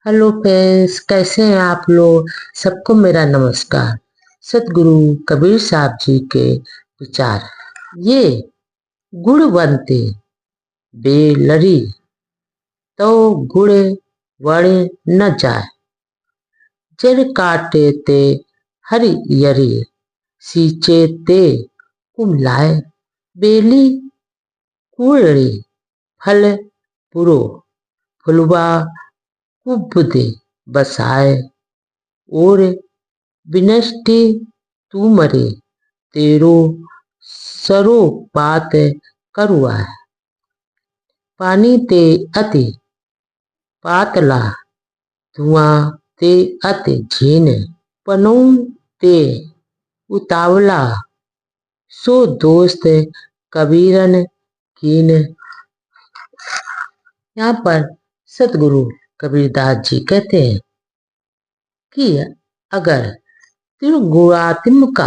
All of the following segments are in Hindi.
हेलो फ्रेंड्स, कैसे हैं आप लोग। सबको मेरा नमस्कार। सतगुरु कबीर साहब जी के विचार। ये गुड़ बनते बेलरी, तो गुड़ वणे न जाए। जड़ काटे ते हरियरी, सींचे ते कुम्हलाए। बेली कुड़री, फल पुरो, फुलवा कुब्बदे बसाए। और विनष्टि तू मरे, तेरो सरो पात करुआ। पानी ते अति पातला, धुआं ते अति झीन। पनौ ते उतावला, सो दोस्त कबीरन कीन। यहाँ पर सतगुरु कबीरदास जी कहते हैं कि अगर त्रिगुणात्मिका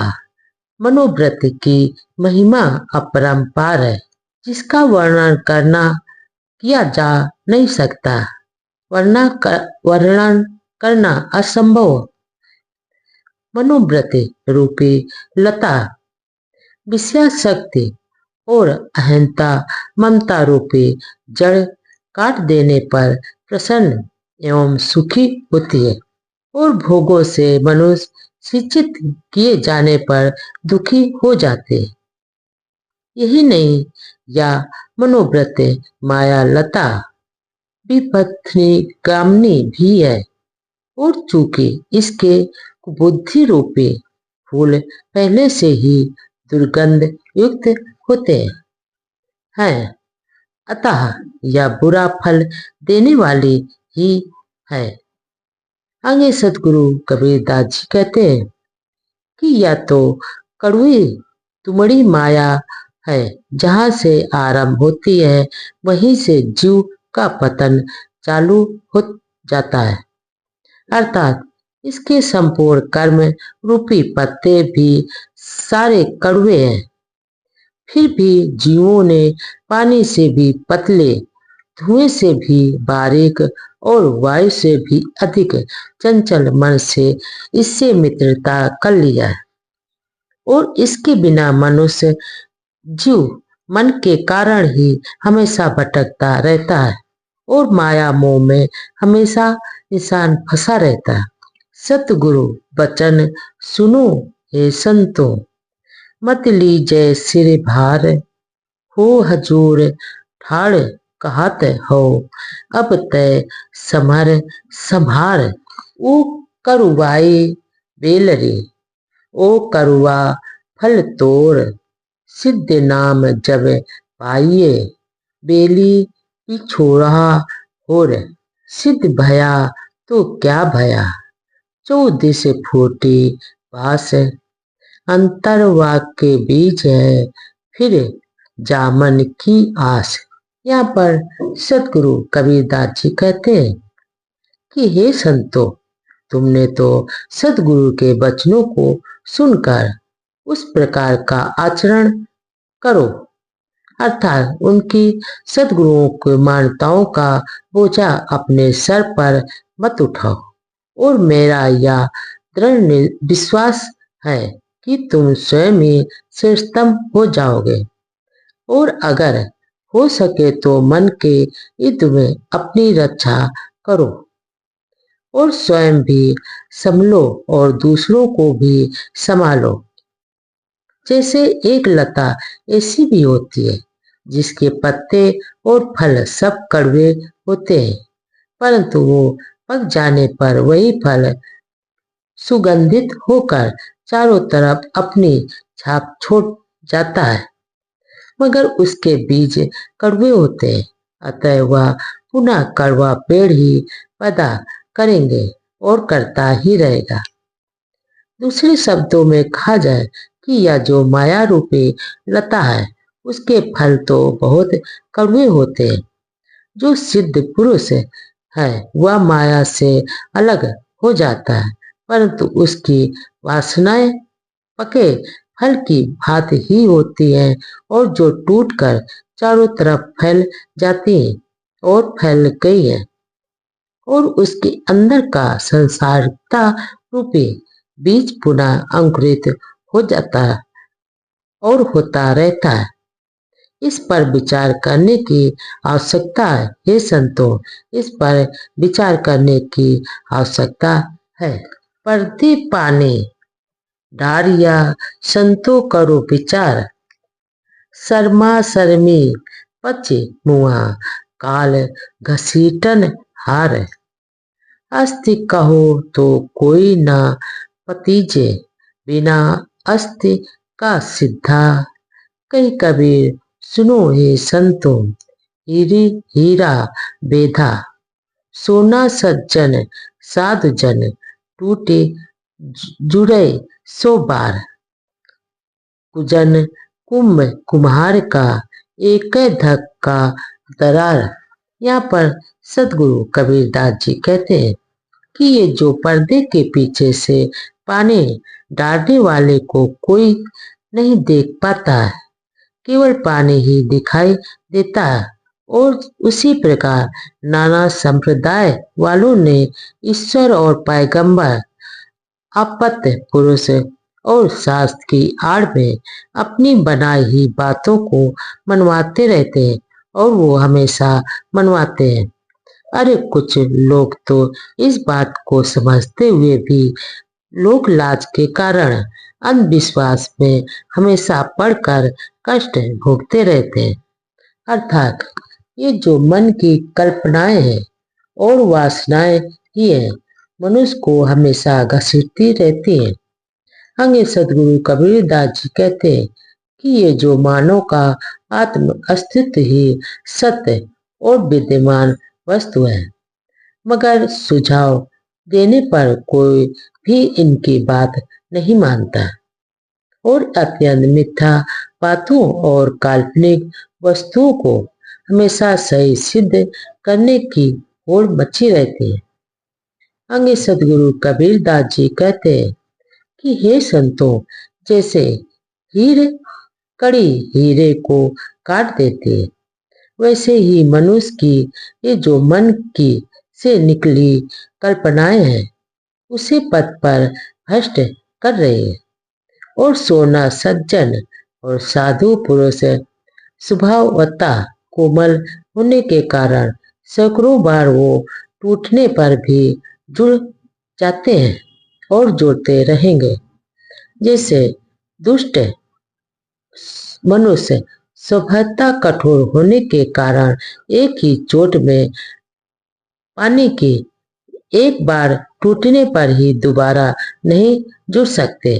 मनोव्रत की महिमा अपरंपार है, जिसका वर्णन किया जा नहीं सकता, वर्णन करना असंभव। मनोव्रत रूपी लता विषयाशक्ति और अहंता ममता रूपी जड़ काट देने पर प्रसन्न एवं सुखी होती है, और भोगों से मनुष्य शिक्षित किए जाने पर दुखी हो जाते। यही नहीं, या मनोव्रत माया लता विपत्नी कामनी भी है। और चूंकि इसके बुद्धि रूपी फूल पहले से ही दुर्गंध युक्त होते हैं, अतः यह बुरा फल देने वाली ही है। आगे सतगुरु कबीरदास जी कहते हैं कि यह तो कड़वी तुमड़ी माया है, जहाँ से आरंभ होती है वहीं से जीव का पतन चालू हो जाता है। अर्थात इसके संपूर्ण कर्म रूपी पत्ते भी सारे कड़वे हैं। फिर भी जीवों ने पानी से भी पतले, धुएं से भी बारीक और वायु से भी अधिक चंचल मन से इससे मित्रता कर लिया है। और इसके बिना मनुष्य जीव मन के कारण ही हमेशा भटकता रहता है, और माया मोह में हमेशा इंसान फंसा रहता है। सतगुरु वचन सुनो हे संतो, मत लीजय सिर भार। हो हजूर ठाड़ कहत हो, अब तय समर संभार। ओ करुवाई बेलरी, ओ करुआ फल तोड़। सिद्ध नाम जब पाइये, बेली पिछोड़ा होर। सिद्ध भया तो क्या भया, चौदिस फूटी पास। अंतर वाक्य बीज है, फिर जामन की आस। यहाँ पर सतगुरु कबीरदास जी कहते हैं कि हे संतो, तुमने तो सतगुरु के वचनों को सुनकर उस प्रकार का आचरण करो, अर्थात उनकी सदगुरुओं की मान्यताओं का बोझा अपने सर पर मत उठाओ। और मेरा यह दृढ़ विश्वास है कि तुम स्वयं ही श्रेष्ठतम हो जाओगे। और अगर हो सके तो मन के युद्ध में अपनी रक्षा करो, और स्वयं भी संभलो और दूसरों को भी संभालो। जैसे एक लता ऐसी भी होती है जिसके पत्ते और फल सब कड़वे होते हैं, परंतु वो पक जाने पर वही फल सुगंधित होकर चारों तरफ अपनी छाप छोड़ जाता है। मगर उसके बीज कड़वे होते हैं, अतः वह पुनः कड़वा पेड़ ही पैदा करेंगे और करता ही रहेगा। दूसरे शब्दों में कहा जाए कि यह जो माया रूपी लता है, उसके फल तो बहुत कड़वे होते हैं। जो सिद्ध पुरुष है वह माया से अलग हो जाता है, परंतु उसकी वासनाएं पके फल की भांति ही होती हैं, और जो टूटकर चारों तरफ फैल जाती हैं और फैल गई हैं। और उसके अंदर का संसारिकता रूपी बीज पुनः अंकुरित हो जाता है और होता रहता है। इस पर विचार करने की आवश्यकता है। हे संतों, इस पर विचार करने की आवश्यकता है। पर्दे पाने डारिया संतों करो विचार, शर्मा शर्मी पचे मुआ काल घसीटन हार। अस्थि कहो तो कोई ना पतीजे, बिना अस्थि का सिद्धा। कई कबीर सुनो हे संतों, हीरी हीरा बेधा। सोना सज्जन साधु जन, टूटे जुड़े सो बार। कुजन कुंभ कुम्हार का, एक धक्का दरार। यहाँ पर सदगुरु कबीरदास जी कहते हैं कि ये जो पर्दे के पीछे से पानी डालने वाले को कोई नहीं देख पाता है, केवल पानी ही दिखाई देता है। और उसी प्रकार नाना संप्रदाय वालों ने ईश्वर और पैगंबर, आपत्य पुरुष और शास्त्र की आड़ में अपनी बनाई ही बातों को मनवाते रहते हैं और वो हमेशा मनवाते हैं। अरे कुछ लोग तो इस बात को समझते हुए भी लोक लाज के कारण अंधविश्वास में हमेशा पड़कर कष्ट भोगते रहते हैं। अर्थात ये जो मन की कल्पनाएं हैं और वासनाएं ही हैं, मनुष्य को हमेशा घसीटती रहती हैं। आगे सदगुरु कबीरदास जी कहते हैं कि ये जो मानव का आत्म अस्तित्व ही सत्य और विद्यमान वस्तु है, मगर सुझाव देने पर कोई भी इनकी बात नहीं मानता और अत्यंत मिथ्या बातों और काल्पनिक वस्तुओं को हमेशा सही सिद्ध करने की होड़ मची रहती है। आगे सदगुरु कबीरदास जी कहते हैं कि हे संतों, जैसे हीरे कड़ी हीरे को काट देती है, वैसे ही मनुष्य की ये जो मन की से निकली कल्पनाएं हैं, उसे पथ पर भ्रष्ट कर रही है। और सोना सज्जन और साधु पुरुष स्वभावतः कोमल होने के कारण सैकड़ों बार वो टूटने पर भी जुड़ जाते हैं और जुड़ते रहेंगे। जैसे दुष्ट मनुष्य स्वभावतः कठोर होने के कारण एक ही चोट में पानी की एक बार टूटने पर ही दोबारा नहीं जुड़ सकते,